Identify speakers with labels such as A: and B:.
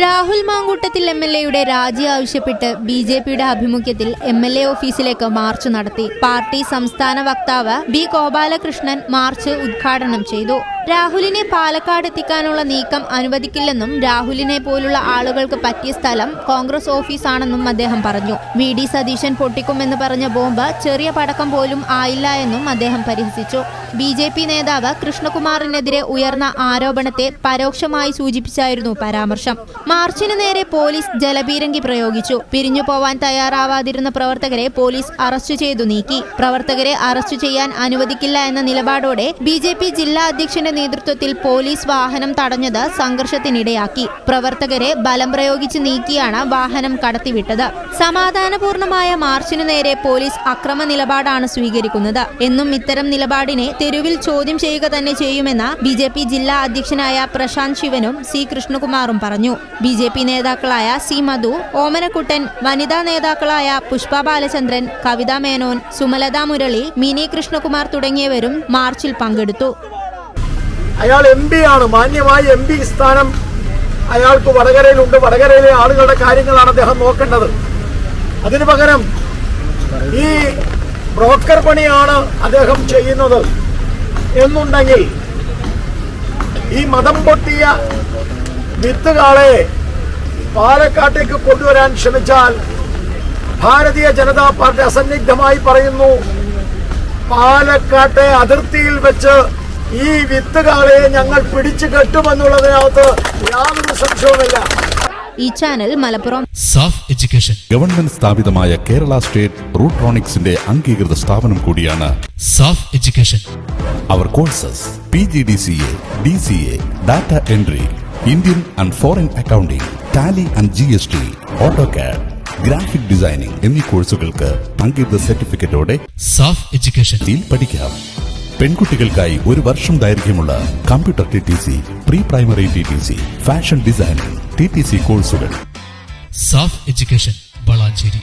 A: രാഹുൽ മാങ്കൂട്ടത്തിൽ MLA-യുടെ രാജി ആവശ്യപ്പെട്ട് BJP-യുടെ ആഭിമുഖ്യത്തിൽ MLA ഓഫീസിലേക്ക് മാർച്ച് നടത്തി. പാർട്ടി സംസ്ഥാന വക്താവ് B. ഗോപാലകൃഷ്ണൻ മാർച്ച് ഉദ്ഘാടനം ചെയ്തു. രാഹുലിനെ പാലക്കാട് എത്തിക്കാനുള്ള നീക്കം അനുവദിക്കില്ലെന്നും രാഹുലിനെ പോലുള്ള ആളുകൾക്ക് പറ്റിയ സ്ഥലം കോൺഗ്രസ് ഓഫീസാണെന്നും അദ്ദേഹം പറഞ്ഞു. VD സതീശൻ പൊട്ടിക്കുമെന്ന് പറഞ്ഞ ബോംബ് ചെറിയ പടക്കം പോലും ആയില്ല എന്നും അദ്ദേഹം പരിഹസിച്ചു. BJP നേതാവ് കൃഷ്ണകുമാറിനെതിരെ ഉയർന്ന ആരോപണത്തെ പരോക്ഷമായി സൂചിപ്പിച്ചായിരുന്നു പരാമർശം. മാർച്ചിന് നേരെ പോലീസ് ജലപീരങ്കി പ്രയോഗിച്ചു. പിരിഞ്ഞു പോവാൻ തയ്യാറാവാതിരുന്ന പ്രവർത്തകരെ പോലീസ് അറസ്റ്റ് ചെയ്തു നീക്കി. പ്രവർത്തകരെ അറസ്റ്റ് ചെയ്യാൻ അനുവദിക്കില്ല എന്ന നിലപാടോടെ BJP ജില്ലാ അധ്യക്ഷന്റെ നേതൃത്വത്തിൽ പോലീസ് വാഹനം തടഞ്ഞത് സംഘർഷത്തിനിടയാക്കി. പ്രവർത്തകരെ ബലം പ്രയോഗിച്ച് നീക്കിയാണ് വാഹനം കടത്തിവിട്ടത്. സമാധാനപൂർണമായ മാർച്ചിനു നേരെ പോലീസ് അക്രമ നിലപാടാണ് സ്വീകരിക്കുന്നത് എന്നും ഇത്തരം നിലപാടിനെ തെരുവിൽ ചോദ്യം ചെയ്യുക തന്നെ ചെയ്യുമെന്ന് BJP ജില്ലാ അധ്യക്ഷനായ പ്രശാന്ത് ശിവനും C. കൃഷ്ണകുമാറും പറഞ്ഞു. BJP നേതാക്കളായ C. മധു, ഓമനക്കുട്ടൻ, വനിതാ നേതാക്കളായ പുഷ്പ ബാലചന്ദ്രൻ, കവിത മേനോൻ, സുമലത മുരളി, മിനി കൃഷ്ണകുമാർ തുടങ്ങിയവരും മാർച്ചിൽ പങ്കെടുത്തു.
B: അയാൾ MP ആണ്. മാന്യമായ MP സ്ഥാനം അയാൾക്ക് വടകരയിലുണ്ട്. വടകരയിലെ ആളുകളുടെ കാര്യങ്ങളാണ് അദ്ദേഹം നോക്കേണ്ടത്. അതിനു പകരം ഈ ബ്രോക്കർ പണിയാണ് അദ്ദേഹം ചെയ്യുന്നത് എന്നുണ്ടെങ്കിൽ ഈ മതം പൊട്ടിയ വിത്തുകാളെ പാലക്കാട്ടേക്ക് കൊണ്ടുവരാൻ ശ്രമിച്ചാൽ ഭാരതീയ ജനതാ പാർട്ടി അസന്നിഗ്ധമായി പറയുന്നു, പാലക്കാട്ടെ അതിർത്തിയിൽ വെച്ച് ഈ വിത്തുകാളെ ഞങ്ങൾ പിടിച്ചു കെട്ടുമെന്നുള്ളതിനകത്ത് യാതൊരു സംശയവുമില്ല.
A: ഈ channel Malappuram
C: Saaf education
D: government സ്ഥാപിതമായ കേരള സ്റ്റേറ്റ് റൂട്രോണിക്സിന്റെ അംഗീകൃത സ്ഥാപനം കൂടിയാണ്
C: സാഫ് എഡ്യൂക്കേഷൻ.
D: അവർ courses PGDCA, DCA, data entry, Indian and foreign accounting, tally and GST, AutoCAD, graphic designing എന്നീ കോഴ്സുകൾക്ക് അംഗീകൃത സർട്ടിഫിക്കറ്റോടെ
C: സാഫ് എഡ്യൂക്കേഷനിൽ
D: പഠിക്കാം. പെൺകുട്ടികൾക്കായി 1 വർഷം ദൈർഘ്യമുള്ള computer TTC, pre primary TTC, fashion designing TTC കോഴ്സുകൾ.
C: സാഫ് എഡ്യൂക്കേഷൻ വളാഞ്ചേരി.